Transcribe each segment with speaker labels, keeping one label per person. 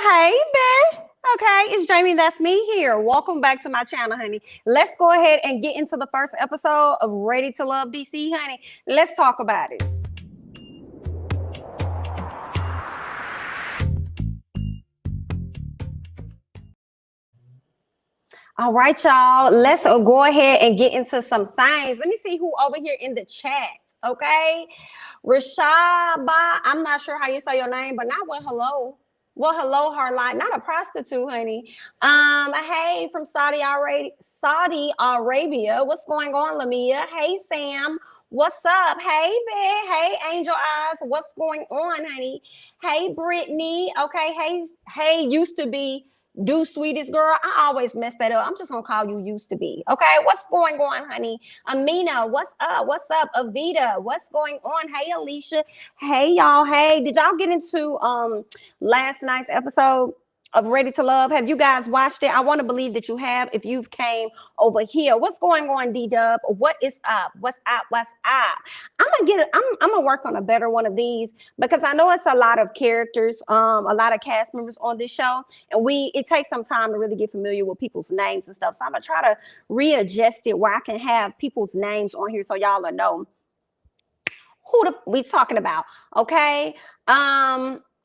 Speaker 1: Hey, babe. Okay, it's Jamie. That's me here. Welcome back to my channel, honey. Let's go ahead and get into the first episode of Ready to Love DC, honey. Let's talk about it. All right, y'all. Let's go ahead and get into some things. Let me see who over here in the chat. Okay, Rashaba. I'm not sure how you say your name, but not well. Hello. Well, hello, Harlight. Not a prostitute, honey. Hey, from Saudi Arabia. Saudi Arabia. What's going on, Lamia? Hey, Sam. What's up? Hey, babe. Hey, Angel Eyes. What's going on, honey? Hey, Brittany. Okay. Hey, used to be. Do sweetest girl. I always mess that up. I'm just gonna call you used to be. Okay. What's going on, honey? Amina, what's up? What's up? Avita, what's going on? Hey, Alicia. Hey, y'all. Hey, did y'all get into last night's episode of Ready to Love? Have you guys watched it? I want to believe that you have. If you've came over here, what's going on, D-Dub? What is up? What's up? What's up? I'm gonna work on a better one of these because I know it's a lot of characters, a lot of cast members on this show, and it takes some time to really get familiar with people's names and stuff. So I'm gonna try to readjust it where I can have people's names on here so y'all will know who we talking about. Okay.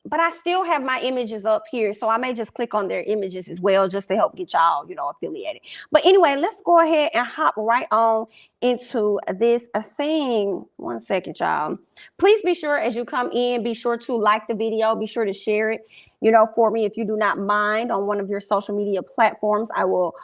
Speaker 1: But I still have my images up here, so I may just click on their images as well just to help get y'all, affiliated. But anyway, let's go ahead and hop right on into this thing. 1 second, y'all. Please be sure as you come in, be sure to like the video, be sure to share it, for me if you do not mind on one of your social media platforms. I will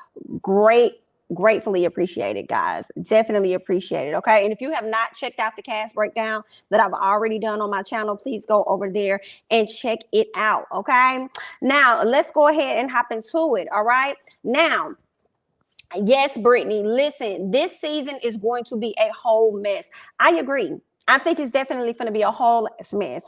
Speaker 1: gratefully appreciate it, guys. Definitely appreciate it. Okay. And if you have not checked out the cast breakdown that I've already done on my channel, please go over there and check it out. Okay. Now let's go ahead and hop into it. All right. Now, yes, Brittany, listen, this season is going to be a whole mess. I agree. I think it's definitely going to be a whole mess.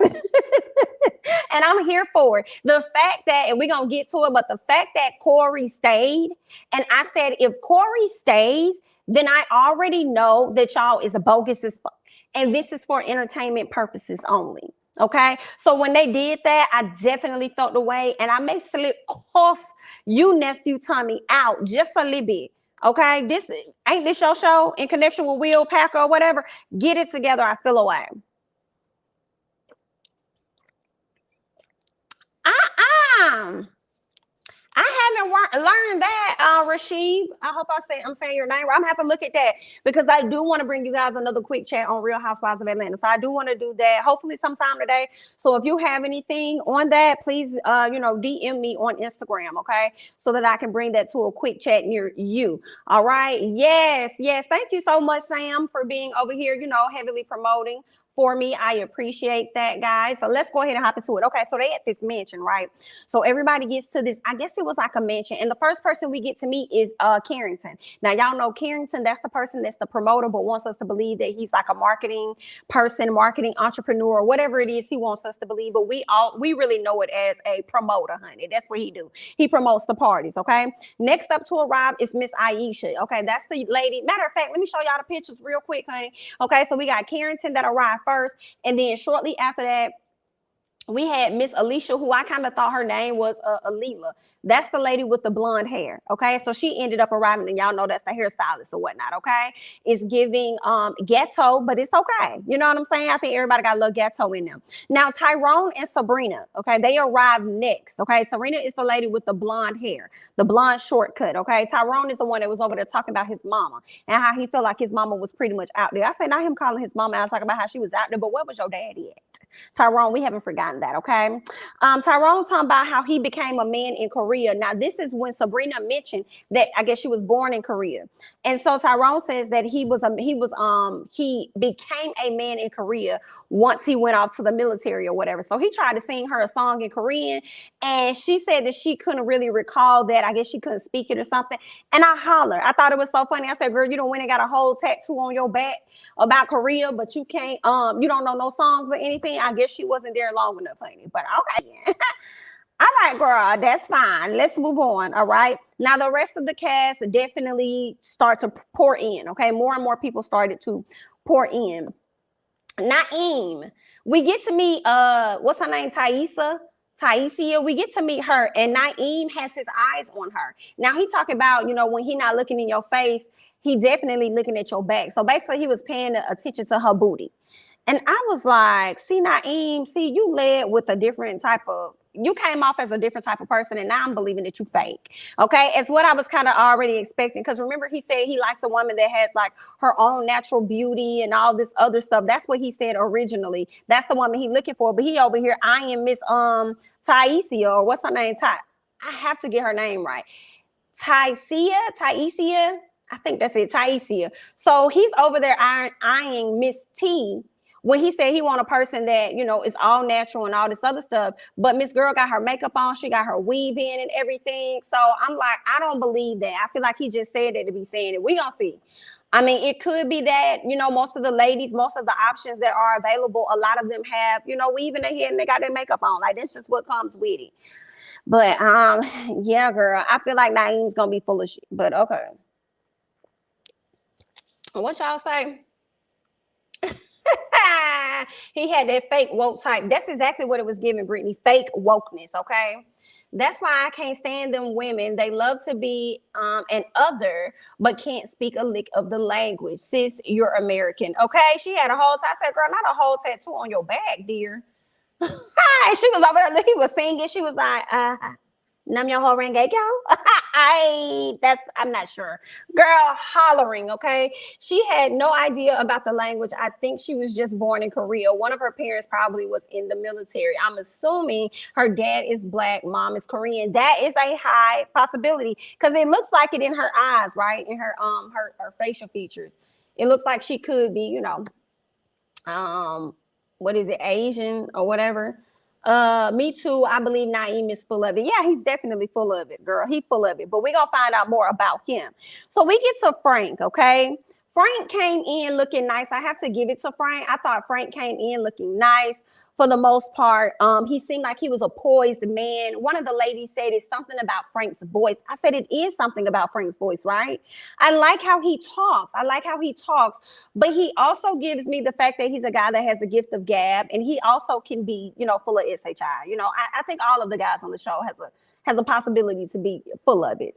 Speaker 1: And I'm here for it. The fact that, and we're going to get to it, but the fact that Corey stayed, and I said, if Corey stays, then I already know that y'all is a bogus as fuck. And this is for entertainment purposes only. Okay. So when they did that, I definitely felt the way, and I may still cost you, nephew Tommy, out just a little bit. Okay. Ain't this your show in connection with Will Packer or whatever? Get it together. I feel away. I haven't learned that, Rashid. I hope I'm saying your name right. I'm gonna have to look at that because I do want to bring you guys another quick chat on Real Housewives of Atlanta. So I do want to do that hopefully sometime today. So if you have anything on that, please, DM me on Instagram, okay? So that I can bring that to a quick chat near you. All right. Yes. Thank you so much, Sam, for being over here, heavily promoting for me. I appreciate that, guys. So let's go ahead and hop into it. Okay, so they at this mansion, right? So everybody gets to this, I guess it was like a mansion. And the first person we get to meet is Carrington. Now, y'all know Carrington, that's the person that's the promoter, but wants us to believe that he's like a marketing person, marketing entrepreneur, whatever it is he wants us to believe. But we really know it as a promoter, honey. That's what he do. He promotes the parties, okay? Next up to arrive is Miss Aisha. Okay, that's the lady. Matter of fact, let me show y'all the pictures real quick, honey. Okay, so we got Carrington that arrived first, and then shortly after that we had Miss Alicia, who I kind of thought her name was Alila. That's the lady with the blonde hair. Okay, so she ended up arriving, and y'all know that's the hairstylist or whatnot. Okay, it's giving ghetto, but it's okay. You know what I'm saying? I think everybody got a little ghetto in them. Now Tyrone and Sabrina, okay, they arrived next. Okay, Sabrina is the lady with the blonde hair, the blonde shortcut. Okay, Tyrone is the one that was over there talking about his mama and how he felt like his mama was pretty much out there. I say not him calling his mama. I was talking about how she was out there, but where was your daddy at? Tyrone, we haven't forgotten that, okay? Tyrone talking about how he became a man in Korea. Now, this is when Sabrina mentioned that I guess she was born in Korea. And so Tyrone says that he became a man in Korea once he went off to the military or whatever. So he tried to sing her a song in Korean, and she said that she couldn't really recall that. I guess she couldn't speak it or something. And I hollered. I thought it was so funny. I said, girl, you don't went and got a whole tattoo on your back about Korea, but you can't, you don't know no songs or anything. I guess she wasn't there long enough, honey. But okay. All right, girl, that's fine. Let's move on. All right. Now, the rest of the cast definitely start to pour in. Okay. More and more people started to pour in. Naeem. We get to meet, what's her name? Taisia, we get to meet her, and Naeem has his eyes on her. Now he talking about, when he not looking in your face, he definitely looking at your back. So basically, he was paying attention to her booty. And I was like, see, Naeem, see, you led with a different type of, you came off as a different type of person, and now I'm believing that you fake. Okay, it's what I was kind of already expecting. Because remember, he said he likes a woman that has like her own natural beauty and all this other stuff. That's what he said originally. That's the woman he looking for. But he over here, I am Miss Taisia, or what's her name? I have to get her name right. Taisia. I think that's it, Taisia. So he's over there eyeing Miss T, when he said he want a person that, is all natural and all this other stuff. But Miss Girl got her makeup on. She got her weave in and everything. So I'm like, I don't believe that. I feel like he just said that to be saying it. We gonna see. I mean, it could be that, most of the ladies, most of the options that are available, a lot of them have, weave in their head and they got their makeup on. Like, that's just what comes with it. But yeah, girl, I feel like Naeem's gonna be full of shit. But okay. What y'all say? He had that fake woke type. That's exactly what it was giving, Brittany. Fake wokeness, okay? That's why I can't stand them women. They love to be an other, but can't speak a lick of the language. Sis, you're American, okay? She had a whole, I said, girl, not a whole tattoo on your back, dear. She was over there, he was singing. She was like, Nam yo ho renge yo. I'm not sure. Girl, hollering, okay? She had no idea about the language. I think she was just born in Korea. One of her parents probably was in the military. I'm assuming her dad is black, mom is Korean. That is a high possibility because it looks like it in her eyes, right? In her her facial features. It looks like she could be, what is it, Asian or whatever. Me too. I believe Naeem is full of it. Yeah, he's definitely full of it, girl. He's full of it. But we're gonna find out more about him. So we get to Frank, okay? Frank came in looking nice. I have to give it to Frank. I thought Frank came in looking nice for the most part. He seemed like he was a poised man. One of the ladies said it's something about Frank's voice. I said it is something about Frank's voice, right? I like how he talks. But he also gives me the fact that he's a guy that has the gift of gab, and he also can be, full of SHI. I think all of the guys on the show has a possibility to be full of it.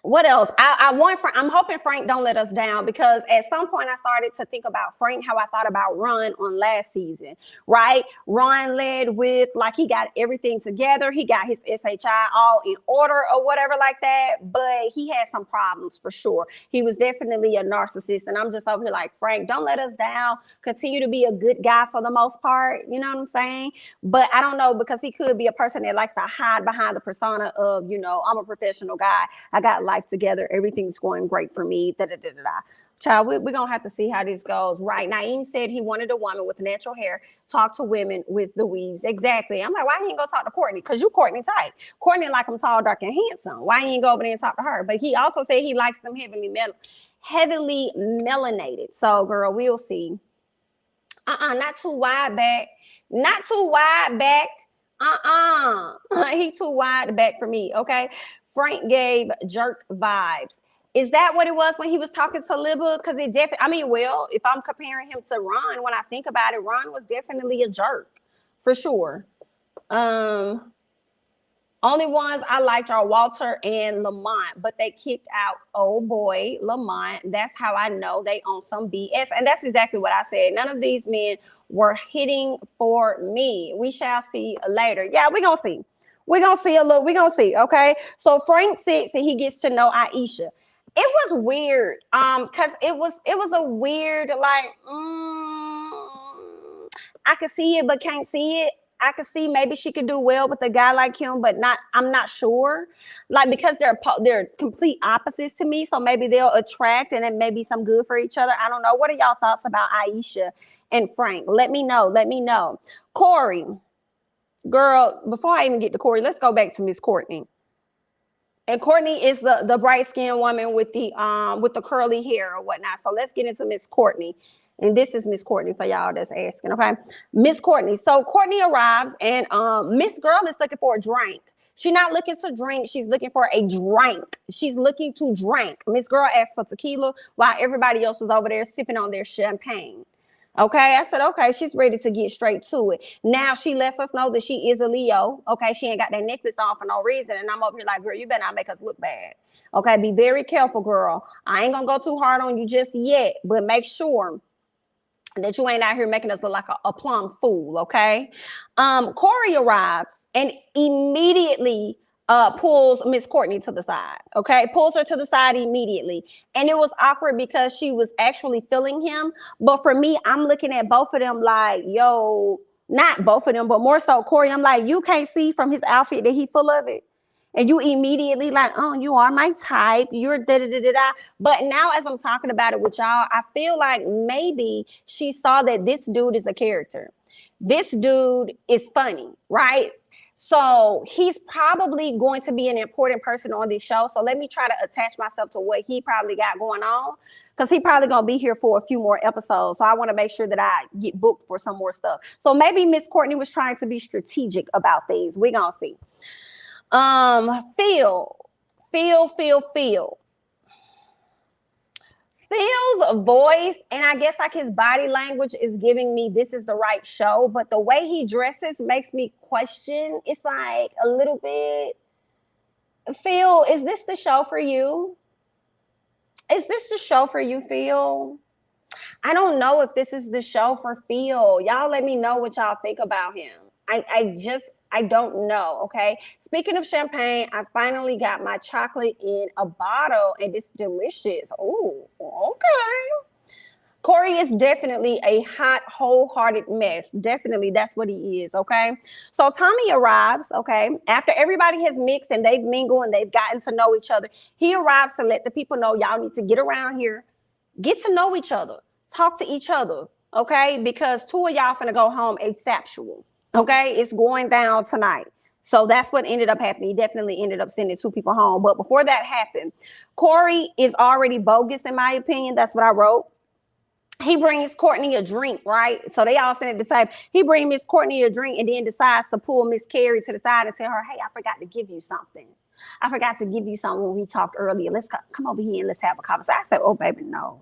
Speaker 1: What else? I'm hoping Frank don't let us down, because at some point I started to think about Frank, how I thought about Ron on last season, right? Ron led with, like, he got everything together. He got his SHI all in order or whatever like that, but he had some problems for sure. He was definitely a narcissist, and I'm just over here like, Frank, don't let us down. Continue to be a good guy for the most part. You know what I'm saying? But I don't know, because he could be a person that likes to hide behind the persona of, I'm a professional guy. I got life together, everything's going great for me. Child, we're gonna have to see how this goes. Right. Naeem said he wanted a woman with natural hair, talk to women with the weaves. Exactly. I'm like, why he ain't go talk to Courtney? Because you Courtney type. Courtney like him tall, dark, and handsome. Why he ain't go over there and talk to her? But he also said he likes them heavily melanated. So girl, we'll see. Not too wide back. Not too wide back. He too wide back for me. Okay. Frank gave jerk vibes. Is that what it was when he was talking to Libba? Because it definitely, if I'm comparing him to Ron, when I think about it, Ron was definitely a jerk for sure. Only ones I liked are Walter and Lamont, but they kicked out old boy Lamont. That's how I know they on some BS. And that's exactly what I said. None of these men were hitting for me. We shall see later. Yeah, we're going to see. We're going to see a little. We're going to see. Okay. So Frank sits and he gets to know Aisha. It was weird. Because it was a weird, like, I could see it, but can't see it. I could see maybe she could do well with a guy like him, but I'm not sure. Like, because they're complete opposites to me. So maybe they'll attract, and then maybe some good for each other. I don't know. What are y'all thoughts about Aisha and Frank? Let me know. Corey. Girl, before I even get to Corey, let's go back to Miss Courtney. And Courtney is the bright-skinned woman with the curly hair or whatnot. So let's get into Miss Courtney. And this is Miss Courtney for y'all that's asking, okay? Miss Courtney. So Courtney arrives, and Miss Girl is looking for a drink. She's not looking to drink. She's looking for a drink. She's looking to drink. Miss Girl asked for tequila while everybody else was over there sipping on their champagne. Okay, I said, okay, she's ready to get straight to it. Now she lets us know that she is a Leo. Okay, she ain't got that necklace on for no reason. And I'm over here like, girl, you better not make us look bad. Okay, be very careful, girl. I ain't gonna go too hard on you just yet, but make sure that you ain't out here making us look like a plum fool, okay? Corey arrives and immediately pulls Miss Courtney to the side, okay? Pulls her to the side immediately. And it was awkward because she was actually feeling him. But for me, I'm looking at both of them like, yo, not both of them, but more so Corey. I'm like, you can't see from his outfit that he full of it. And you immediately like, oh, you are my type. You're da da da da da. But now, as I'm talking about it with y'all, I feel like maybe she saw that this dude is a character. This dude is funny, right? So he's probably going to be an important person on this show. So let me try to attach myself to what he probably got going on, because he probably gonna be here for a few more episodes. So I want to make sure that I get booked for some more stuff. So maybe Miss Courtney was trying to be strategic about things. We're gonna see. Phil's voice, and I guess like his body language is giving me this is the right show, but the way he dresses makes me question. It's like a little bit, Phil, is this the show for you? Is this the show for you, Phil? I don't know if this is the show for Phil. Y'all let me know what y'all think about him. I don't know, okay? Speaking of champagne, I finally got my chocolate in a bottle, and it's delicious. Oh, okay. Corey is definitely a hot, wholehearted mess. Definitely, that's what he is, okay? So Tommy arrives, okay? After everybody has mixed and they've mingled and they've gotten to know each other, he arrives to let the people know y'all need to get around here, get to know each other, talk to each other, okay? Because two of y'all finna go home asexual. Okay, it's going down tonight. So that's what ended up happening. He definitely ended up sending two people home. But before that happened, Corey is already bogus, in my opinion. That's what I wrote. He brings Courtney a drink, right? So they all sitting at the table. He brings Miss Courtney a drink and then decides to pull Miss Carrie to the side and tell her, hey, I forgot to give you something. I forgot to give you something when we talked earlier. Let's come over here and let's have a conversation. I said, oh, baby, no.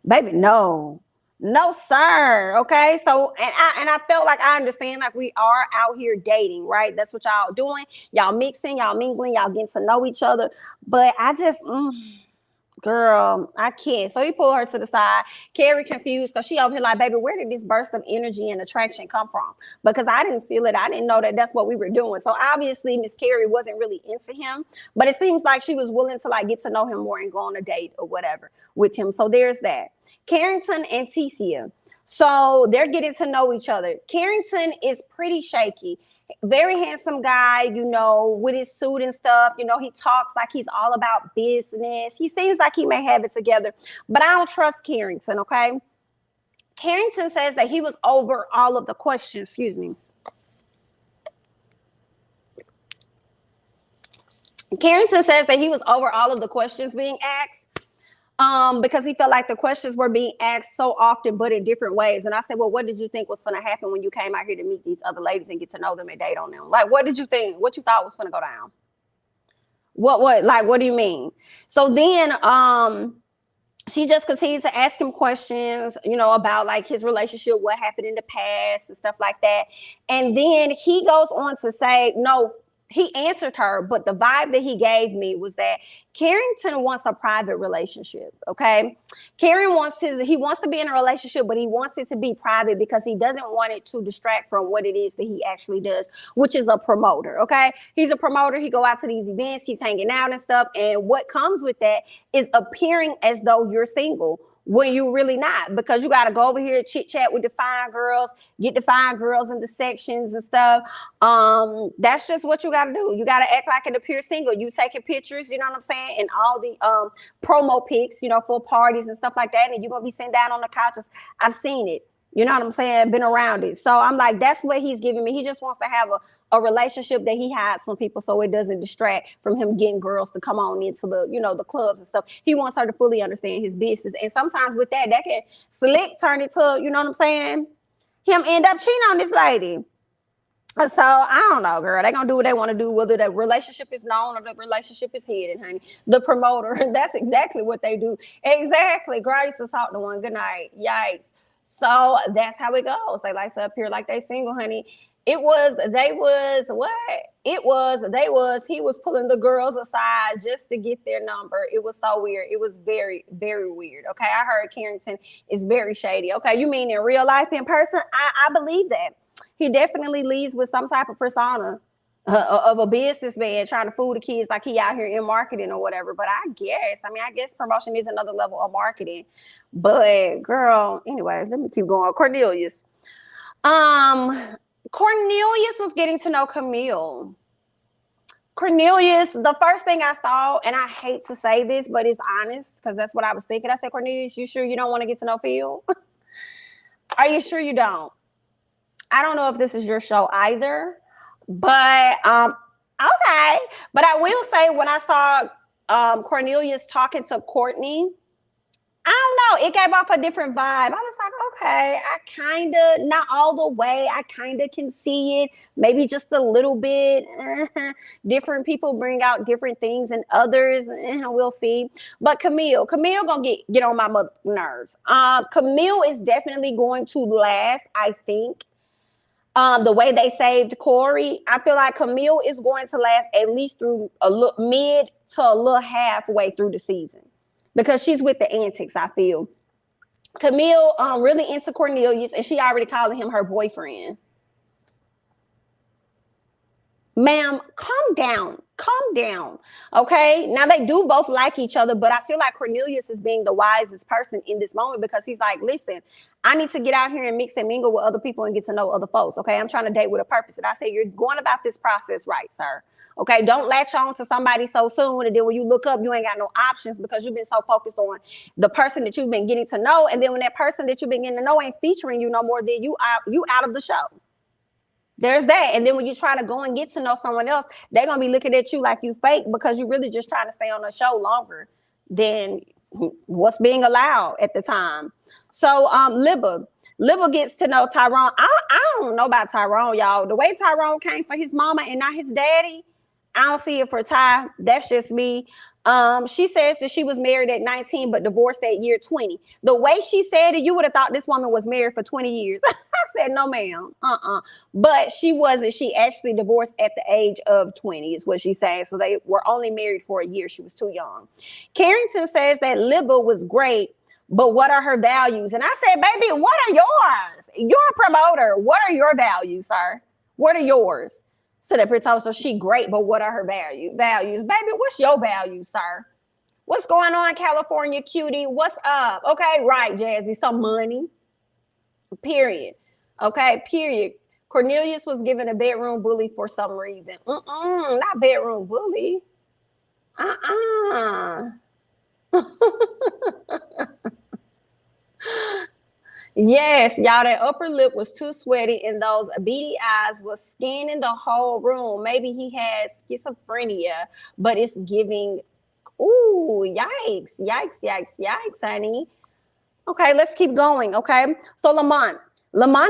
Speaker 1: Baby, no. No, sir. Okay. So, and I felt like I understand, like we are out here dating, right? That's what y'all doing. Y'all mixing, y'all mingling, y'all getting to know each other. But I just, girl, I can't. So he pulled her to the side. Carrie confused because she over here like, baby, where did this burst of energy and attraction come from? Because I didn't feel it. I didn't know that that's what we were doing. So obviously Miss Carrie wasn't really into him, but it seems like she was willing to like get to know him more and go on a date or whatever with him. So there's that. Carrington and Ticia. So they're getting to know each other. Carrington is pretty shaky. Very handsome guy, you know, with his suit and stuff. You know, he talks like he's all about business. He seems like he may have it together, but I don't trust Carrington, okay? Carrington says that he was over all of the questions, excuse me. Carrington says that he was over all of the questions being asked. Because he felt like the questions were being asked so often, but in different ways. And I said, well, what did you think was going to happen when you came out here to meet these other ladies and get to know them and date on them? Like, what did you think? What you thought was going to go down? What do you mean? So then, she just continued to ask him questions, you know, about like his relationship, what happened in the past and stuff like that. And then he goes on to say, no, he answered her, but the vibe that he gave me was that Carrington wants a private relationship, okay? He wants to be in a relationship, but he wants it to be private because he doesn't want it to distract from what it is that he actually does, which is a promoter, okay? He's a promoter. He go out to these events, he's hanging out and stuff, and what comes with that is appearing as though you're single when you really not, because you got to go over here, chit chat with the fine girls, get the fine girls in the sections and stuff. That's just what you got to do. You got to act like it appears single. You taking pictures, you know what I'm saying, and all the promo pics, you know, for parties and stuff like that, and you're gonna be sitting down on the couches. I've seen it. You know what I'm saying? Been around it. So I'm like, that's what he's giving me. He just wants to have a relationship that he hides from people so it doesn't distract from him getting girls to come on into the, you know, the clubs and stuff. He wants her to fully understand his business. And sometimes with that can slick turn it to, you know what I'm saying, him end up cheating on this lady. So I don't know, girl. They're going to do what they want to do, whether the relationship is known or the relationship is hidden, honey. The promoter, that's exactly what they do. Exactly. Grace is talk to one. Good night. Yikes. So that's how it goes. They like to appear like they single, honey. They was, what? He was pulling the girls aside just to get their number. It was so weird. It was very, very weird. Okay. I heard Carrington is very shady. Okay. You mean in real life, in person? I believe that. He definitely leads with some type of persona of a businessman trying to fool the kids like he out here in marketing or whatever. But I guess promotion is another level of marketing. But girl, anyway, let me keep going. Cornelius was getting to know Camille. Cornelius, the first thing I saw, and I hate to say this, but it's honest because that's what I was thinking. I said, Cornelius, you sure you don't want to get to know Phil? Are you sure you don't? I don't know if this is your show either, but okay. But I will say when I saw Cornelius talking to Courtney, I don't know, it gave off a different vibe. I was like, okay, I kind of, not all the way, I kind of can see it, maybe just a little bit. Different people bring out different things and others, we'll see. But Camille gonna get on my nerves. Camille is definitely going to last, I think. The way they saved Corey, I feel like Camille is going to last at least through a little mid to a little halfway through the season. Because she's with the antics, I feel. Camille really into Cornelius, and she already calling him her boyfriend. Ma'am, calm down. Okay, now they do both like each other, but I feel like Cornelius is being the wisest person in this moment because he's like, listen, I need to get out here and mix and mingle with other people and get to know other folks. Okay, I'm trying to date with a purpose. And I say, you're going about this process right, sir. Okay, don't latch on to somebody so soon, and then when you look up, you ain't got no options because you've been so focused on the person that you've been getting to know, and then when that person that you've been getting to know ain't featuring you no more, then you out of the show. There's that. And then when you try to go and get to know someone else, they're gonna be looking at you like you fake because you really just trying to stay on the show longer than what's being allowed at the time. So Libba gets to know Tyrone. I don't know about Tyrone, y'all. The way Tyrone came for his mama and not his daddy, I don't see it for Ty. That's just me. She says that she was married at 19, but divorced at year 20. The way she said it, you would have thought this woman was married for 20 years. I said, no, ma'am. But she wasn't. She actually divorced at the age of 20 is what she's saying. So they were only married for a year. She was too young. Carrington says that Libba was great, but what are her values? And I said, baby, what are yours? You're a promoter. What are your values, sir? What are yours? So that pretty so she great, but what are her values? Baby, what's your value, sir? What's going on, California cutie? What's up? Okay, right, Jazzy, some money. Period. Okay, period. Cornelius was given a bedroom bully for some reason. Not bedroom bully. Yes, y'all, that upper lip was too sweaty and those beady eyes was scanning the whole room. Maybe he has schizophrenia, but it's giving, ooh, yikes, honey. Okay, let's keep going, okay? So Lamont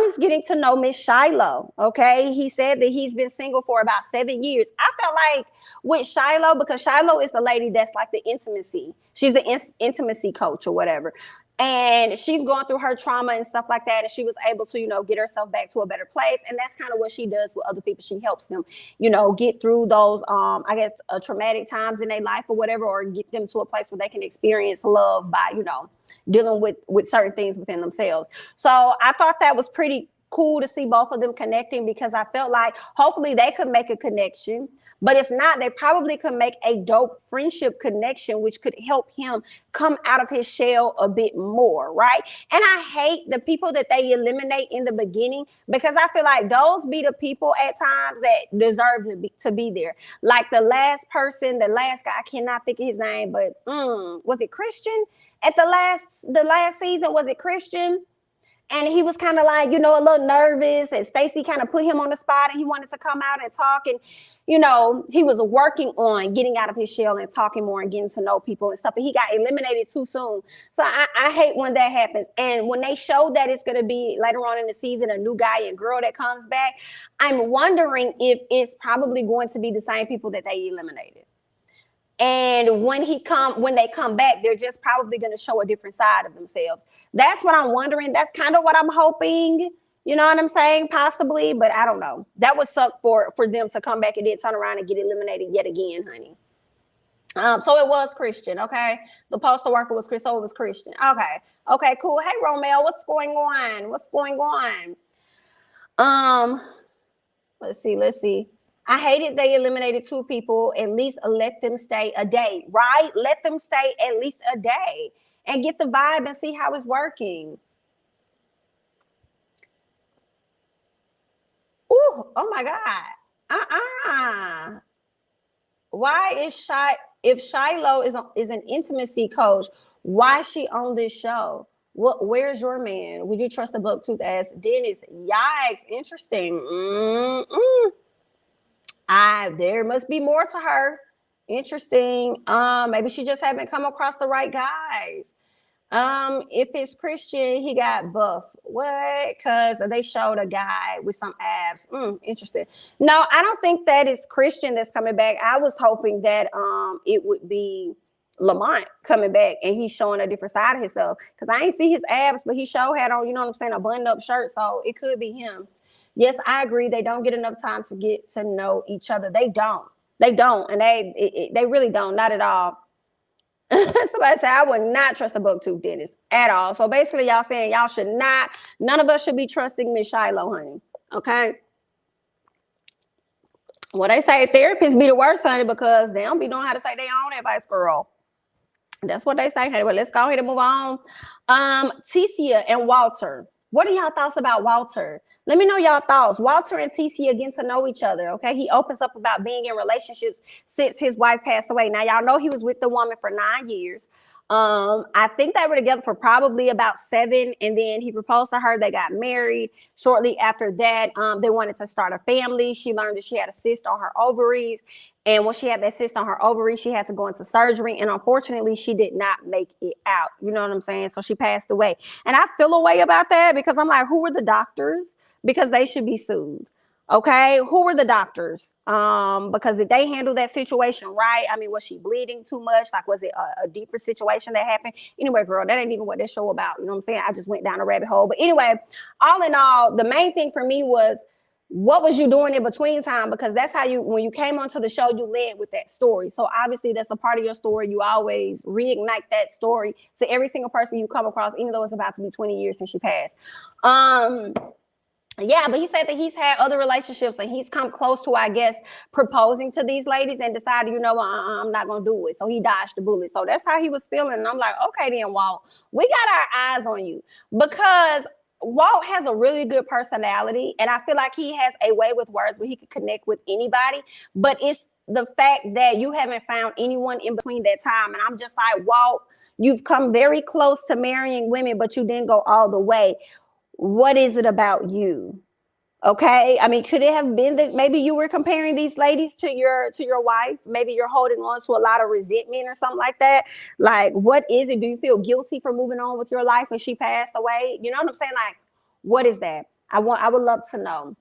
Speaker 1: is getting to know Miss Shiloh, okay? He said that he's been single for about 7 years. I felt like with Shiloh, because Shiloh is the lady that's like the intimacy. She's the intimacy coach or whatever. And she's going through her trauma and stuff like that. And she was able to, get herself back to a better place. And that's kind of what she does with other people. She helps them, get through those, traumatic times in their life or whatever, or get them to a place where they can experience love by, dealing with certain things within themselves. So I thought that was pretty cool to see both of them connecting because I felt like hopefully they could make a connection. But if not, they probably could make a dope friendship connection, which could help him come out of his shell a bit more, right? And I hate the people that they eliminate in the beginning because I feel like those be the people at times that deserve to be there. Like the last guy, I cannot think of his name, but was it Christian? At the last season, was it Christian? And he was kind of like, a little nervous, and Stacey kind of put him on the spot and he wanted to come out and talk. And, he was working on getting out of his shell and talking more and getting to know people and stuff. But he got eliminated too soon. So I hate when that happens. And when they show that it's going to be later on in the season, a new guy and girl that comes back, I'm wondering if it's probably going to be the same people that they eliminated. And when they come back, they're just probably going to show a different side of themselves. That's what I'm wondering. That's kind of what I'm hoping. You know what I'm saying? Possibly, but I don't know. That would suck for them to come back and then turn around and get eliminated yet again, honey. So it was Christian, okay? The postal worker was Christian, so it was Christian. Okay, cool. Hey, Romel, what's going on? What's going on? Let's see. I hated they eliminated 2 people. At least let them stay a day, right? Let them stay at least a day and get the vibe and see how it's working. Ooh, oh my God. Why is if Shiloh is an intimacy coach, why is she on this show? Where's your man? Would you trust the buck-tooth ass Dennis? Yikes, interesting. There must be more to her. Interesting. Maybe she just haven't come across the right guys. If it's Christian, he got buff. What? Because they showed a guy with some abs. Interesting. No, I don't think that it's Christian that's coming back. I was hoping that it would be Lamont coming back and he's showing a different side of himself. Because I ain't see his abs, but he sure had on, you know what I'm saying, a button-up shirt. So it could be him. Yes, I agree. They don't get enough time to get to know each other. They don't. And they really don't. Not at all. Somebody said I would not trust a buck-tooth dentist at all. So basically, y'all saying y'all should not. None of us should be trusting Miss Shiloh, honey. Okay. Well, they say therapists be the worst, honey, because they don't be knowing how to say their own advice, girl. That's what they say, honey. But let's go ahead and move on. Ticia and Walter. What are y'all thoughts about Walter? Let me know y'all thoughts. Walter and Ticia getting to know each other, okay? He opens up about being in relationships since his wife passed away. Now, y'all know he was with the woman for 9 years. I think they were together for probably about 7, and then he proposed to her. They got married. Shortly after that, they wanted to start a family. She learned that she had a cyst on her ovaries, and when she had that cyst on her ovaries, she had to go into surgery, and unfortunately, she did not make it out. You know what I'm saying? So she passed away, and I feel a way about that because I'm like, who were the doctors? Because they should be sued. Okay, who were the doctors? Because did they handle that situation right? I mean, was she bleeding too much? Like, was it a deeper situation that happened? Anyway, girl, that ain't even what this show about. You know what I'm saying? I just went down a rabbit hole. But anyway, all in all, the main thing for me was, what was you doing in between time? Because that's how when you came onto the show, you led with that story. So obviously that's a part of your story. You always reignite that story to every single person you come across, even though it's about to be 20 years since she passed. Yeah, but he said that he's had other relationships and he's come close to, I guess, proposing to these ladies and decided, you know, I'm not going to do it. So he dodged the bullet. So that's how he was feeling. And I'm like, okay, then, Walt, we got our eyes on you because Walt has a really good personality. And I feel like he has a way with words where he could connect with anybody. But it's the fact that you haven't found anyone in between that time. And I'm just like, Walt, you've come very close to marrying women, but you didn't go all the way. What is it about you? Okay. I mean, could it have been that maybe you were comparing these ladies to your wife? Maybe you're holding on to a lot of resentment or something like that. Like, what is it? Do you feel guilty for moving on with your life when she passed away? You know what I'm saying? Like, what is that? I would love to know.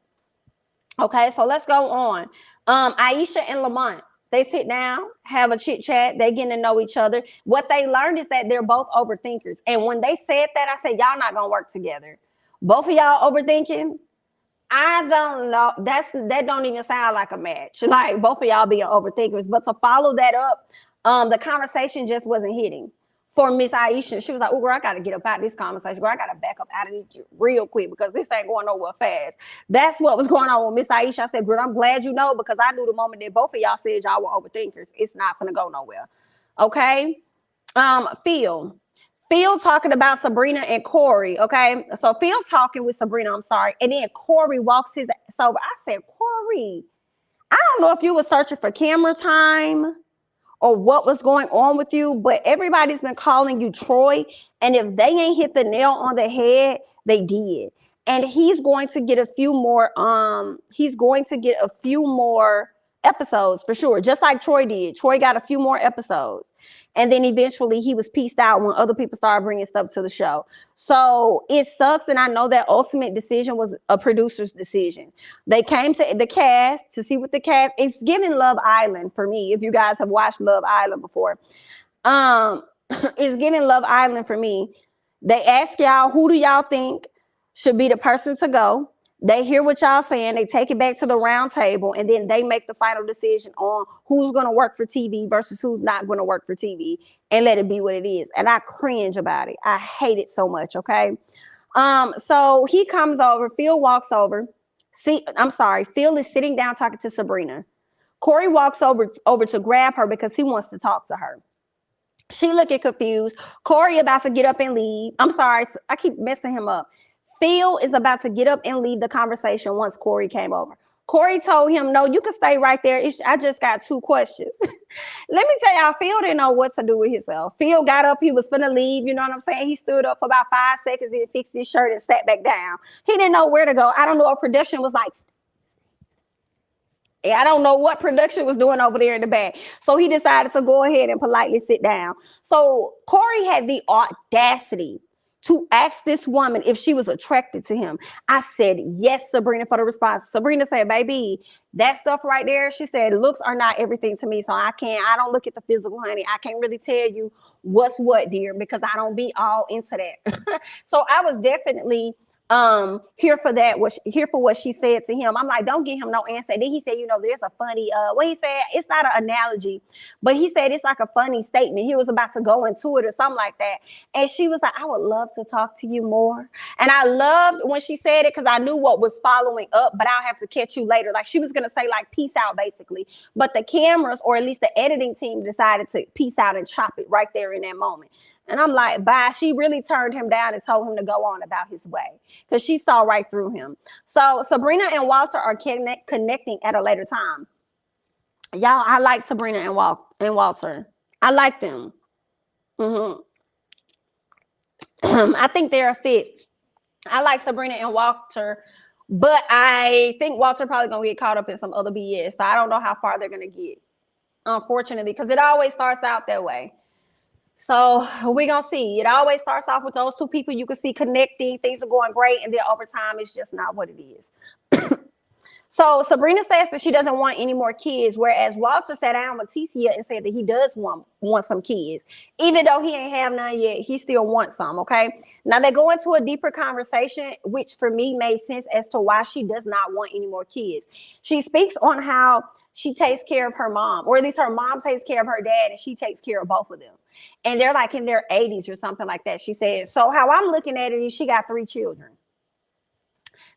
Speaker 1: Okay, so let's go on. Aisha and Lamont, they sit down, have a chit chat, they getting to know each other. What they learned is that they're both overthinkers. And when they said that, I said, y'all not gonna work together. Both of y'all overthinking? I don't know. That don't even sound like a match. Like both of y'all being overthinkers. But to follow that up, the conversation just wasn't hitting. For Miss Aisha, she was like, oh, girl, I got to get up out of this conversation. Girl, I got to back up out of this real quick because this ain't going nowhere fast. That's what was going on with Miss Aisha. I said, girl, I'm glad you know because I knew the moment that both of y'all said y'all were overthinkers, it's not going to go nowhere. Okay? Phil talking about Sabrina and Corey, okay? So Phil talking with Sabrina, I'm sorry. And then Corey walks his ass over. I said, Corey, I don't know if you were searching for camera time or what was going on with you, but everybody's been calling you Troy. And if they ain't hit the nail on the head, they did. And he's going to get a few more, episodes for sure, just like Troy did. Troy got a few more episodes, and then eventually he was pieced out when other people started bringing stuff to the show. So it sucks, and I know that ultimate decision was a producer's decision. They came to the cast to see what the cast. It's giving Love Island for me. If you guys have watched Love Island before, it's giving Love Island for me. They ask y'all, who do y'all think should be the person to go? They hear what y'all saying, they take it back to the round table, and then they make the final decision on who's going to work for TV versus who's not going to work for TV, and let it be what it is. And I cringe about it. I hate it so much, okay? So he comes over, Phil walks over. Phil is sitting down talking to Sabrina. Corey walks over to grab her because he wants to talk to her. She looking confused. Corey about to get up and leave. I'm sorry, I keep messing him up. Phil is about to get up and leave the conversation once Corey came over. Corey told him, no, you can stay right there. I just got 2 questions. Let me tell y'all, Phil didn't know what to do with himself. Phil got up, he was finna leave, you know what I'm saying? He stood up for about 5 seconds, then fixed his shirt and sat back down. He didn't know where to go. I don't know what production was like. I don't know what production was doing over there in the back. So he decided to go ahead and politely sit down. So Corey had the audacity to ask this woman if she was attracted to him. I said, yes, Sabrina, for the response. Sabrina said, baby, that stuff right there, she said, looks are not everything to me. So I don't look at the physical, honey. I can't really tell you what's what, dear, because I don't be all into that. So I was definitely here for that, here for what she said to him. I'm like, don't give him no answer. Then he said, there's a funny, what he said, it's not an analogy, but he said it's like a funny statement. He was about to go into it or something like that. And she was like, I would love to talk to you more. And I loved when she said it because I knew what was following up, but I'll have to catch you later. Like she was going to say like, peace out, basically. But the cameras, or at least the editing team, decided to peace out and chop it right there in that moment. And I'm like, bye. She really turned him down and told him to go on about his way because she saw right through him. So Sabrina and Walter are connecting at a later time. Y'all, I like Sabrina and Walter. I like them. I think they're a fit. I like Sabrina and Walter, but I think Walter probably going to get caught up in some other BS. So I don't know how far they're going to get, unfortunately, because it always starts out that way. So we're going to see. It always starts off with those 2 people you can see connecting. Things are going great. And then over time, it's just not what it is. So Sabrina says that she doesn't want any more kids, whereas Walter sat down with Ticia and said that he does want some kids. Even though he ain't have none yet, he still wants some, okay? Now they go into a deeper conversation, which for me made sense as to why she does not want any more kids. She speaks on how she takes care of her mom, or at least her mom takes care of her dad, and she takes care of both of them. And they're like in their 80s or something like that, she said. So how I'm looking at it is she got 3 children.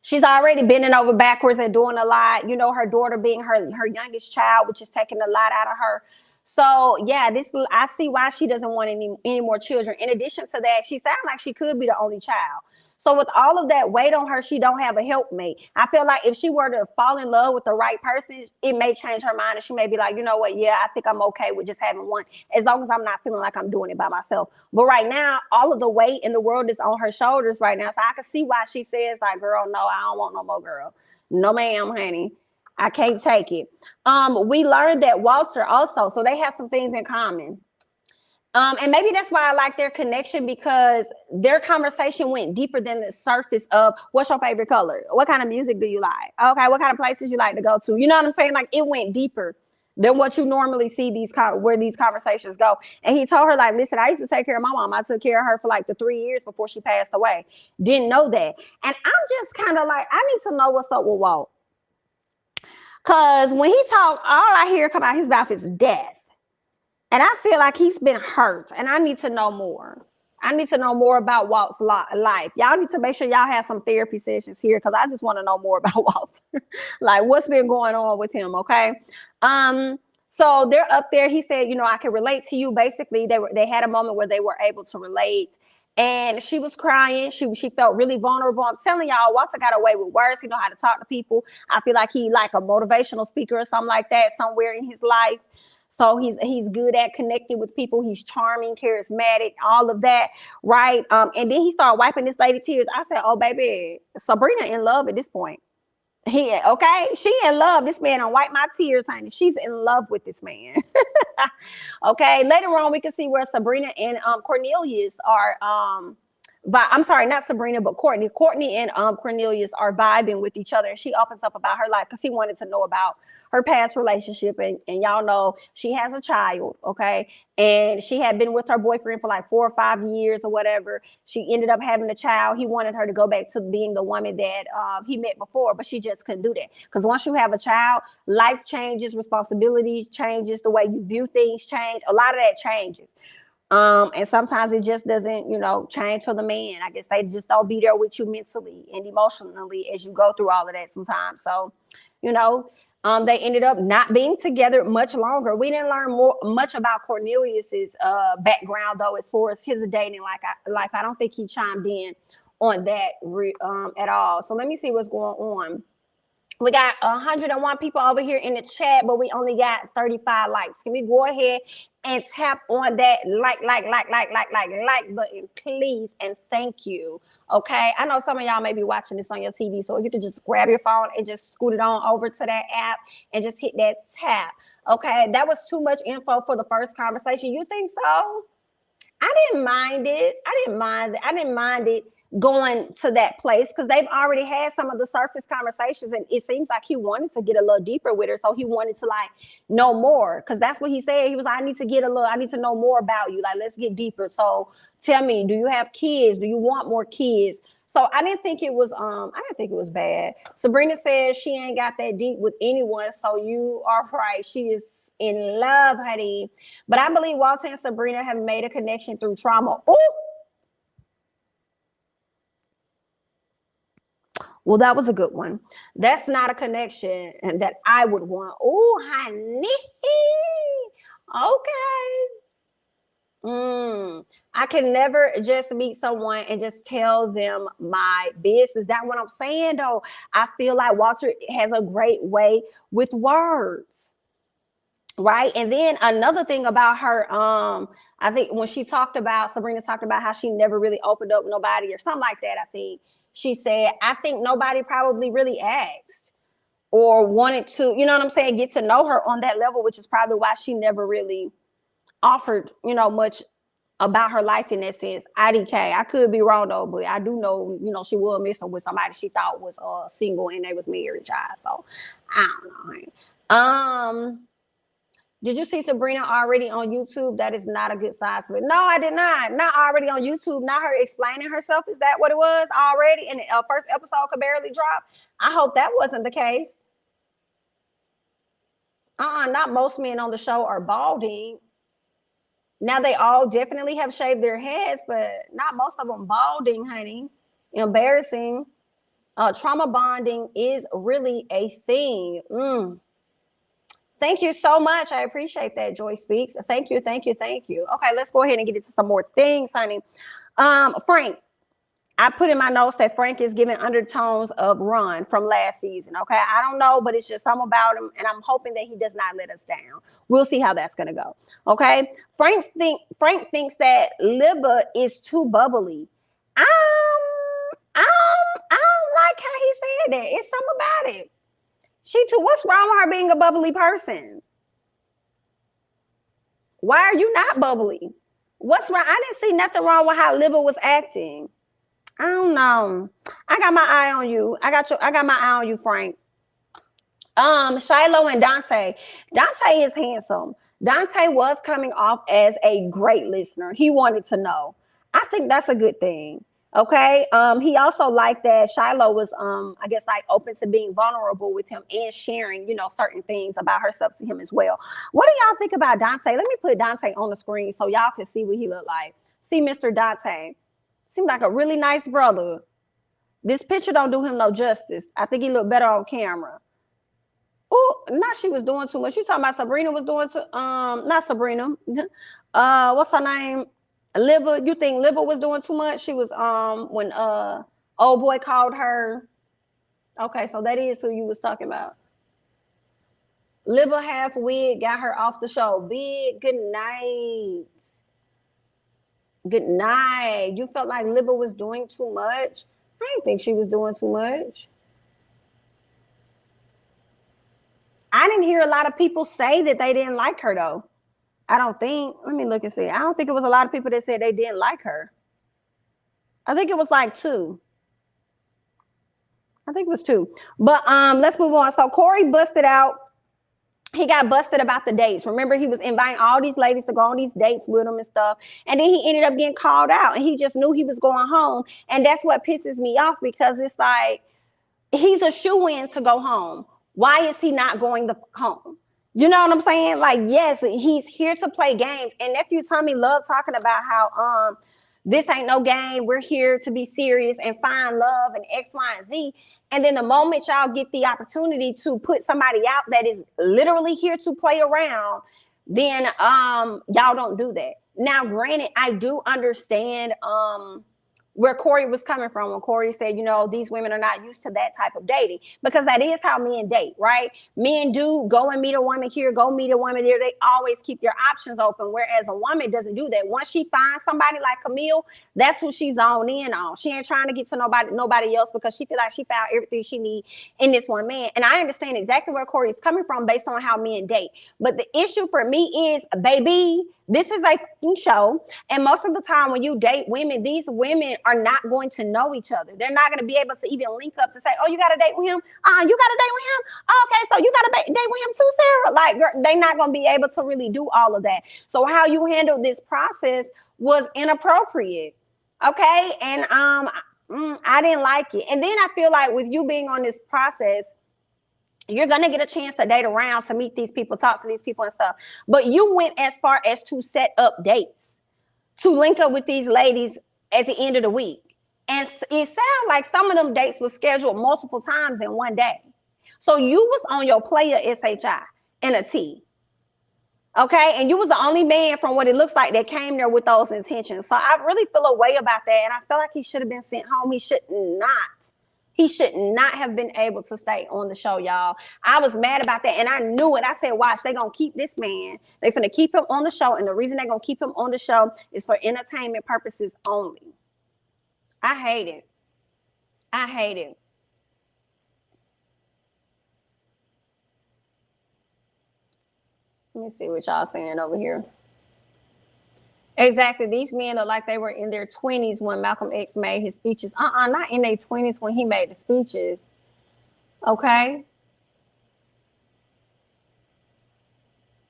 Speaker 1: She's already bending over backwards and doing a lot. Her daughter being her youngest child, which is taking a lot out of her. So yeah, I see why she doesn't want any more children. In addition to that, she sounds like she could be the only child. So with all of that weight on her, she don't have a helpmate. I feel like if she were to fall in love with the right person, it may change her mind, and she may be like, you know what? Yeah, I think I'm okay with just having one, as long as I'm not feeling like I'm doing it by myself. But right now, all of the weight in the world is on her shoulders right now. So I can see why she says like, girl, no, I don't want no more, girl. No, ma'am, honey. I can't take it. We learned that Walter also, so they have some things in common. And maybe that's why I like their connection, because their conversation went deeper than the surface of what's your favorite color? What kind of music do you like? Okay, what kind of places you like to go to? You know what I'm saying? Like it went deeper than what you normally see where these conversations go. And he told her like, listen, I used to take care of my mom. I took care of her for like the 3 years before she passed away. Didn't know that. And I'm just kind of like, I need to know what's up with Walt. Because when he talk, all I hear come out his mouth is death. And I feel like he's been hurt, and I need to know more. I need to know more about Walt's life. Y'all need to make sure y'all have some therapy sessions here, because I just want to know more about Walt. Like what's been going on with him, okay? So they're up there. He said, I can relate to you. Basically, they had a moment where they were able to relate. And she was crying. She felt really vulnerable. I'm telling y'all, Walter got away with words. He know how to talk to people. I feel like he like a motivational speaker or something like that somewhere in his life. So he's good at connecting with people. He's charming, charismatic, all of that, right? And then he started wiping this lady tears. I said, oh, baby, Sabrina in love at this point. Okay, she in love. This man don't wipe my tears, honey. She's in love with this man. Okay, later on we can see where Sabrina and Cornelius are I'm sorry, not Sabrina, but Courtney. Courtney and Cornelius are vibing with each other, and she opens up about her life because he wanted to know about her past relationship, and y'all know she has a child, okay, and she had been with her boyfriend for like 4 or 5 years or whatever. She ended up having a child. He wanted her to go back to being the woman that he met before, but she just couldn't do that because once you have a child, life changes, responsibilities changes, the way you view things change. A lot of that changes. And sometimes it just doesn't, change for the man. I guess they just don't be there with you mentally and emotionally as you go through all of that sometimes. So, you know, they ended up not being together much longer. We didn't learn much about Cornelius's background though, as far as his dating life. I don't think he chimed in on that at all. So let me see what's going on. We got 101 people over here in the chat, but we only got 35 likes. Can we go ahead and tap on that like button, please, and thank you. Okay, I know some of y'all may be watching this on your TV, so if you could just grab your phone and just scoot it on over to that app and just hit that tap. Okay, that was too much info for the first conversation. You think so? I didn't mind it. I didn't mind it going to that place because they've already had some of the surface conversations, and it seems like he wanted to get a little deeper with her. So he wanted to like know more because that's what he said. He was like, I need to know more about you. Like, let's get deeper. So tell me, do you have kids? Do you want more kids? So I didn't think it was bad. Sabrina says she ain't got that deep with anyone. So you are right. She is in love, honey. But I believe Walter and Sabrina have made a connection through trauma. Ooh. Well, that was a good one. That's not a connection that I would want. Oh, honey. Okay. I can never just meet someone and just tell them my business. That's what I'm saying, though. I feel like Walter has a great way with words. Right. And then another thing about her, I think when Sabrina talked about how she never really opened up nobody or something like that. I think she said, I think nobody probably really asked or wanted to, you know what I'm saying, get to know her on that level, which is probably why she never really offered, much about her life in that sense. IDK. I could be wrong though, but I do know, she was messing with somebody she thought was single and they was married, child. So I don't know. Did you see Sabrina already on YouTube? That is not a good sign to it. No, I did not. Not already on YouTube. Not her explaining herself. Is that what it was already? And the first episode could barely drop. I hope that wasn't the case. Not most men on the show are balding. Now they all definitely have shaved their heads, but not most of them balding, honey. Embarrassing. Trauma bonding is really a thing. Thank you so much. I appreciate that, Joy Speaks. Thank you. Okay, let's go ahead and get into some more things, honey. Frank, I put in my notes that Frank is giving undertones of Run from last season. Okay, I don't know, but it's just something about him, and I'm hoping that he does not let us down. We'll see how that's gonna go. Okay, Frank thinks that Libba is too bubbly. I don't like how he said that. It's something about it. What's wrong with her being a bubbly person? Why are you not bubbly? What's wrong? I didn't see nothing wrong with how Libba was acting. I don't know. I got my eye on you. I got my eye on you, Frank. Shiloh and Dante. Dante is handsome. Dante was coming off as a great listener. He wanted to know. I think that's a good thing. Okay. He also liked that Shiloh was, I guess, like open to being vulnerable with him and sharing, certain things about herself to him as well. What do y'all think about Dante? Let me put Dante on the screen so y'all can see what he looked like. See Mr. Dante. Seems like a really nice brother. This picture don't do him no justice. I think he looked better on camera. Oh, not she was doing too much. You talking about Sabrina was doing not Sabrina. What's her name? Libba. You think Libba was doing too much? She was when old boy called her. Okay, so that is who you was talking about. Libba half wig got her off the show. Big good night. Good night. You felt like Libba was doing too much? I didn't think she was doing too much. I didn't hear a lot of people say that they didn't like her though. I don't think, let me look and see. I don't think it was a lot of people that said they didn't like her. I think it was like 2. I think it was 2. But let's move on. So Corey busted out. He got busted about the dates. Remember, he was inviting all these ladies to go on these dates with him and stuff. And then he ended up getting called out, and he just knew he was going home. And that's what pisses me off, because it's like, he's a shoo-in to go home. Why is he not going home? You know what I'm saying? Like, yes, he's here to play games. And nephew Tommy loved talking about how this ain't no game. We're here to be serious and find love and X, Y, and Z. And then the moment y'all get the opportunity to put somebody out that is literally here to play around, then y'all don't do that. Now, granted, I do understand where Corey was coming from when Corey said, you know, these women are not used to that type of dating, because that is how men date, right? Men do go and meet a woman here, go meet a woman there. They always keep their options open, whereas a woman doesn't do that. Once she finds somebody like Camille, that's who she's on in on. She ain't trying to get to nobody else, because she feel like she found everything she need in this one man. And I understand exactly where Corey is coming from based on how men date. But the issue for me is, baby, this is a show. And most of the time when you date women, these women are not going to know each other. They're not going to be able to even link up to say, oh, you got to date with him? You got to date with him? Oh, okay, so you got to date with him too, Sarah? Like, girl, they're not going to be able to really do all of that. So how you handled this process was inappropriate. Okay. And I didn't like it. And then I feel like with you being on this process, you're going to get a chance to date around, to meet these people, talk to these people and stuff. But you went as far as to set up dates to link up with these ladies at the end of the week. And it sounds like some of them dates were scheduled multiple times in one day. So you was on your player SHI and a T. Okay. And you was the only man, from what it looks like, that came there with those intentions. So I really feel a way about that. And I feel like he should have been sent home. He should not have been able to stay on the show, y'all. I was mad about that, and I knew it. I said, watch, they're going to keep this man. They're going to keep him on the show, and the reason they're going to keep him on the show is for entertainment purposes only. I hate it. I hate it. Let me see what y'all saying over here. Exactly. These men are like they were in their 20s when Malcolm X made his speeches. Not in their 20s when he made the speeches. Okay.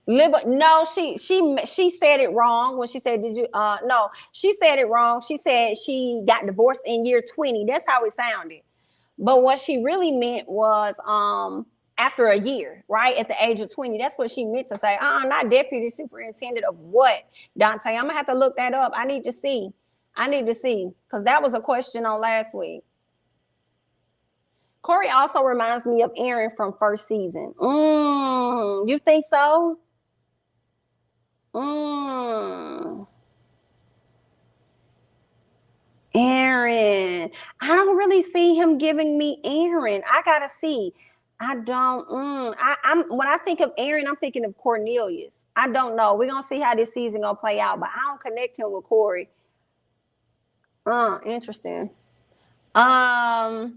Speaker 1: No, she said it wrong when she said, did you no, she said it wrong. She said she got divorced in year 20. That's how it sounded. But what she really meant was after a year, right? At the age of 20. That's what she meant to say. Not deputy superintendent of what, Dante? I'm gonna have to look that up. I need to see, because that was a question on last week. Corey also reminds me of Aaron from first season. You think so? Aaron. I don't really see him giving me Aaron. I gotta see. I don't. When I think of Aaron, I'm thinking of Cornelius. I don't know. We're gonna see how this season gonna play out, but I don't connect him with Corey. Interesting. No,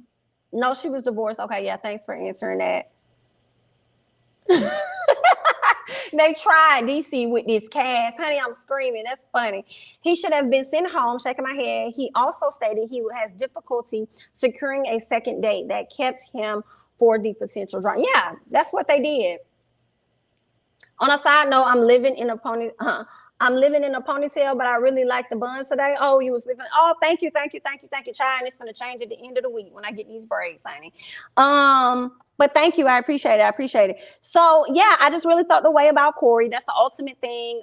Speaker 1: she was divorced. Okay, yeah. Thanks for answering that. They tried DC with this cast. Honey, I'm screaming. That's funny. He should have been sent home, shaking my head. He also stated he has difficulty securing a second date that kept him for the potential drama. Yeah, that's what they did. On a side note, I'm living in a ponytail, but I really like the bun today. Oh, you was living. Oh, thank you, child. And it's gonna change at the end of the week when I get these braids, honey. But thank you. I appreciate it. So yeah, I just really felt the way about Corey. That's the ultimate thing.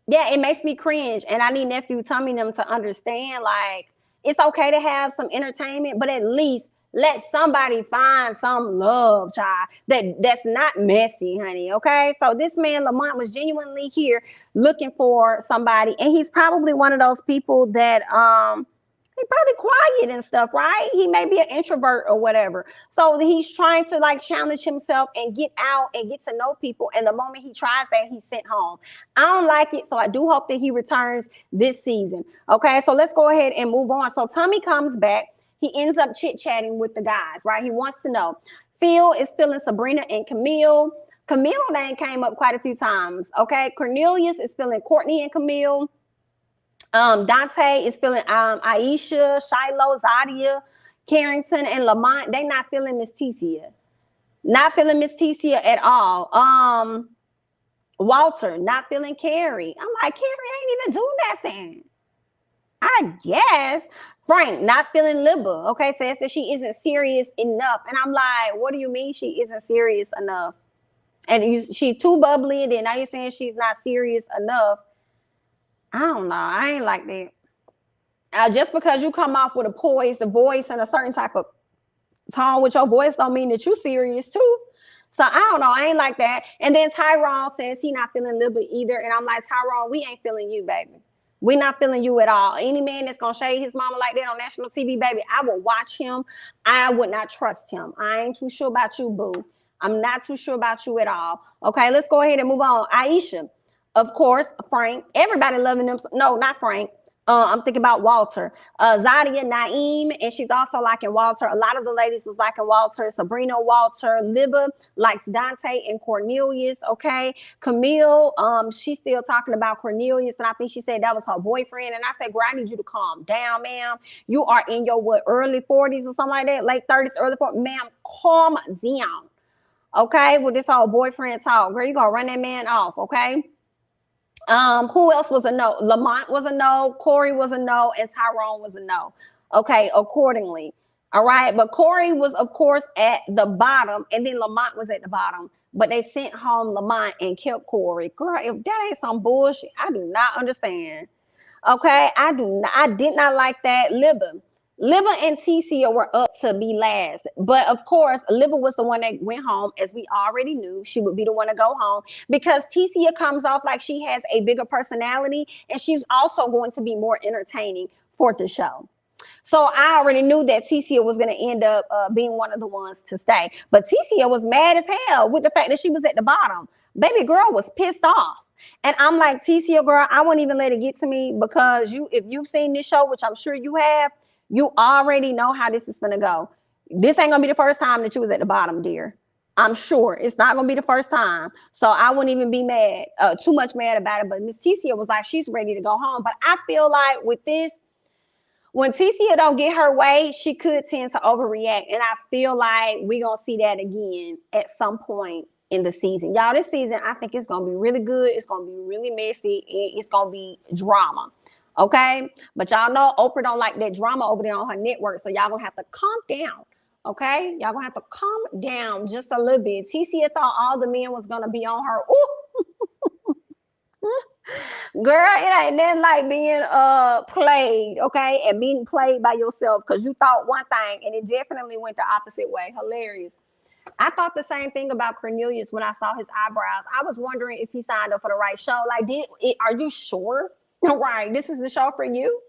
Speaker 1: Yeah, it makes me cringe, and I need nephew Tommy them to understand, like, it's okay to have some entertainment, but at least let somebody find some love, child, that's not messy, honey, okay? So this man, Lamont, was genuinely here looking for somebody, and he's probably one of those people that he's probably quiet and stuff, right? He may be an introvert or whatever. So he's trying to, like, challenge himself and get out and get to know people, and the moment he tries that, he's sent home. I don't like it, so I do hope that he returns this season, okay? So let's go ahead and move on. So Tommy comes back. He ends up chit-chatting with the guys, right? He wants to know. Phil is feeling Sabrina and Camille. Camille name came up quite a few times. Okay. Cornelius is feeling Courtney and Camille. Dante is feeling Aisha, Shiloh, Zadia, Carrington, and Lamont. They not feeling Miss Ticia. Not feeling Miss Ticia at all. Walter, not feeling Carrie. I'm like, Carrie ain't even do nothing. I guess. Frank, not feeling Libba. Okay, says that she isn't serious enough. And I'm like, what do you mean she isn't serious enough? And she's too bubbly, and then now you're saying she's not serious enough. I don't know. I ain't like that. Just because you come off with a poised voice and a certain type of tone with your voice don't mean that you serious too. So I don't know. I ain't like that. And then Tyrone says he not feeling Libba either. And I'm like, Tyrone, we ain't feeling you, baby. We not feeling you at all. Any man that's going to shade his mama like that on national TV, baby, I will watch him. I would not trust him. I ain't too sure about you, boo. I'm not too sure about you at all. Okay, let's go ahead and move on. Aisha, of course, Frank. Everybody loving them. No, not Frank. I'm thinking about Walter. Zadia, Naeem, and she's also liking Walter. A lot of the ladies was liking Walter. Sabrina, Walter. Libba likes Dante and Cornelius, okay? Camille, she's still talking about Cornelius, and I think she said that was her boyfriend. And I said, girl, I need you to calm down, ma'am. You are in your, early 40s or something like that? Late 30s, early 40s. Ma'am, calm down, okay? With this whole boyfriend talk. Girl, you gonna run that man off, okay? Who else was a no? Lamont was a no, Corey was a no, and Tyrone was a no. Okay, accordingly. All right, but Corey was, of course, at the bottom, and then Lamont was at the bottom. But they sent home Lamont and kept Corey. Girl, if that ain't some bullshit, I do not understand. Okay, I did not like that. Libba and Ticia were up to be last. But of course, Libba was the one that went home, as we already knew. She would be the one to go home because Ticia comes off like she has a bigger personality, and she's also going to be more entertaining for the show. So I already knew that Ticia was going to end up being one of the ones to stay. But Ticia was mad as hell with the fact that she was at the bottom. Baby girl was pissed off. And I'm like, Ticia, girl, I won't even let it get to me because if you've seen this show, which I'm sure you have, you already know how this is going to go. This ain't going to be the first time that you was at the bottom, dear. I'm sure it's not going to be the first time. So I wouldn't even be mad, too much mad about it. But Miss Ticia was like, she's ready to go home. But I feel like with this, when Ticia don't get her way, she could tend to overreact. And I feel like we're going to see that again at some point in the season. Y'all, this season, I think it's going to be really good. It's going to be really messy. It's going to be drama. Okay, but y'all know Oprah don't like that drama over there on her network, so y'all gonna have to calm down. Okay, y'all gonna have to calm down just a little bit. Ticia thought all the men was gonna be on her. Ooh. Girl, it ain't nothing like being played, okay, and being played by yourself because you thought one thing and it definitely went the opposite way. Hilarious. I thought the same thing about Cornelius when I saw his eyebrows. I was wondering if he signed up for the right show. Like, are you sure? Right, this is the show for you?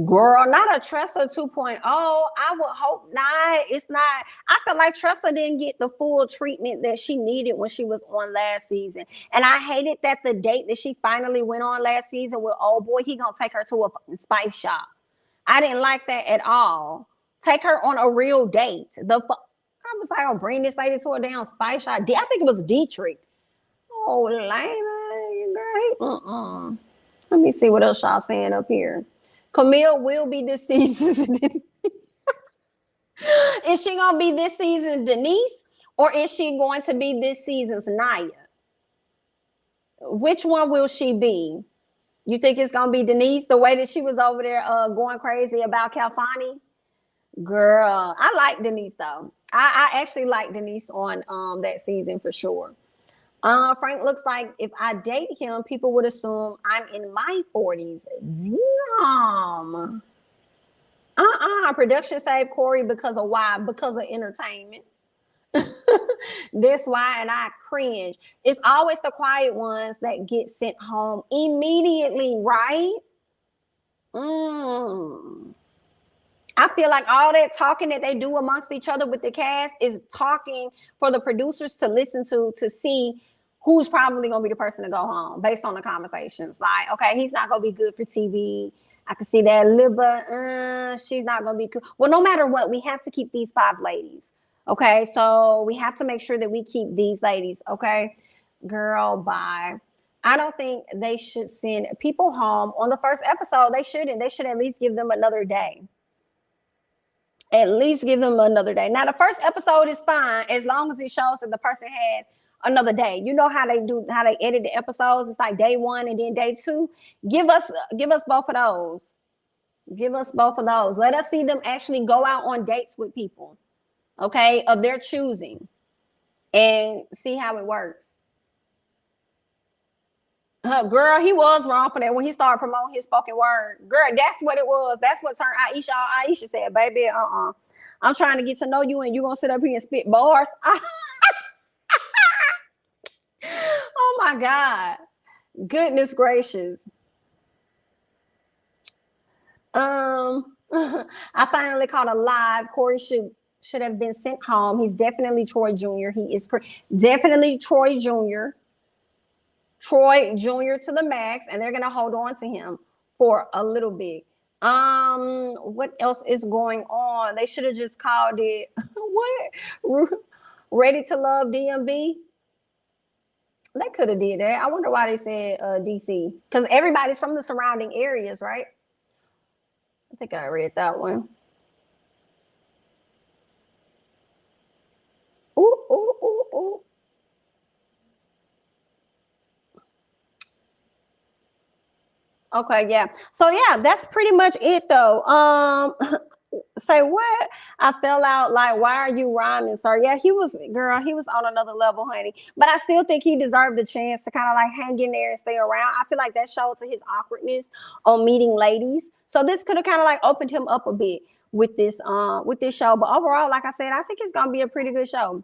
Speaker 1: Girl, not a Tressa 2.0. I would hope not. It's not. I feel like Tressa didn't get the full treatment that she needed when she was on last season. And I hated that the date that she finally went on last season with old boy, he gonna take her to a spice shop. I didn't like that at all. Take her on a real date. I was like, I'll bring this lady to a damn spice shop. I think it was Dietrich. Oh, lame. Girl. Let me see what else y'all saying up here. Camille will be this season. Is she gonna be this season Denise, or is she going to be this season's Naya? Which one will she be? You think it's gonna be Denise, the way that she was over there going crazy about Calfani? Girl, I like Denise though. I actually like Denise on that season for sure. Frank looks like if I date him, people would assume I'm in my 40s. Damn. Production saved Corey because of why? Because of entertainment. That's why, and I cringe. It's always the quiet ones that get sent home immediately, right? I feel like all that talking that they do amongst each other with the cast is talking for the producers to listen to see who's probably going to be the person to go home based on the conversations. Like, okay, he's not going to be good for TV. I can see that. Libba, she's not going to be good. Well, no matter what, we have to keep these 5 ladies. Okay, so we have to make sure that we keep these ladies. Okay, girl, bye. I don't think they should send people home on the first episode. They shouldn't. They should at least give them another day. At least give them another day. Now, the first episode is fine as long as it shows that the person had another day. You know how they edit the episodes. It's like day 1 and then day 2. Give us both of those. Give us both of those. Let us see them actually go out on dates with people, okay, of their choosing, and see how it works. Girl, he was wrong for that when he started promoting his spoken word. Girl, that's what it was. That's what turned Aisha. Aisha said, baby, I'm trying to get to know you and you're going to sit up here and spit bars. Oh, my God. Goodness gracious. I finally caught a live. Corey should have been sent home. He's definitely Troy Jr. He is definitely Troy Jr. Troy Jr. to the max, and they're gonna hold on to him for a little bit. What else is going on? They should have just called it what? Ready to Love DMV. They could have did that. I wonder why they said DC, because everybody's from the surrounding areas, right? I think I read that one. Ooh, ooh, ooh, ooh. Okay, yeah. So yeah, that's pretty much it though. Say what? I fell out like, why are you rhyming, sir? Yeah, he was on another level, honey. But I still think he deserved the chance to kind of like hang in there and stay around. I feel like that showed to his awkwardness on meeting ladies. So this could have kind of like opened him up a bit with this show. But overall, like I said, I think it's gonna be a pretty good show.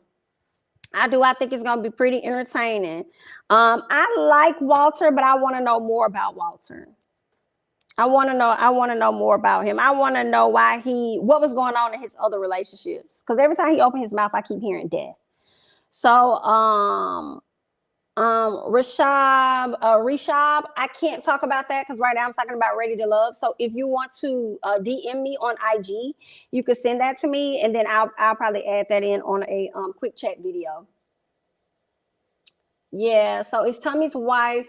Speaker 1: I do. I think it's gonna be pretty entertaining. I like Walter, but I want to know more about Walter. I want to know more about him. I want to know what was going on in his other relationships. Because every time he opened his mouth, I keep hearing death. So, Rishab, I can't talk about that because right now I'm talking about Ready to Love. So if you want to DM me on IG, you can send that to me, and then I'll probably add that in on a quick chat video. Yeah. So is Tommy's wife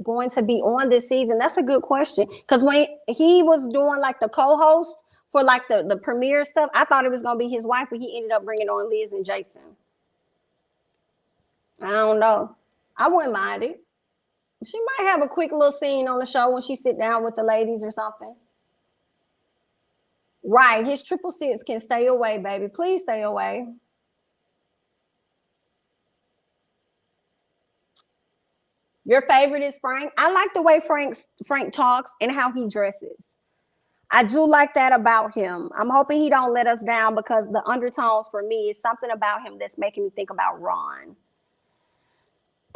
Speaker 1: going to be on this season? That's a good question, because when he was doing like the co-host for like the premiere stuff, I thought it was going to be his wife, but he ended up bringing on Liz and Jason. I don't know. I wouldn't mind it. She might have a quick little scene on the show when she sit down with the ladies or something. Right, his 666 can stay away, baby. Please stay away. Your favorite is Frank. I like the way Frank talks and how he dresses. I do like that about him. I'm hoping he don't let us down, because the undertones for me is something about him that's making me think about Ron.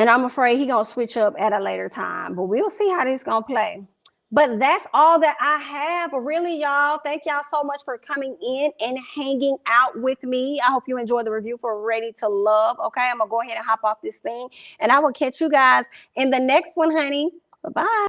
Speaker 1: And I'm afraid he's going to switch up at a later time. But we'll see how this going to play. But that's all that I have. Really, y'all. Thank y'all so much for coming in and hanging out with me. I hope you enjoyed the review for Ready to Love. Okay, I'm going to go ahead and hop off this thing. And I will catch you guys in the next one, honey. Bye-bye.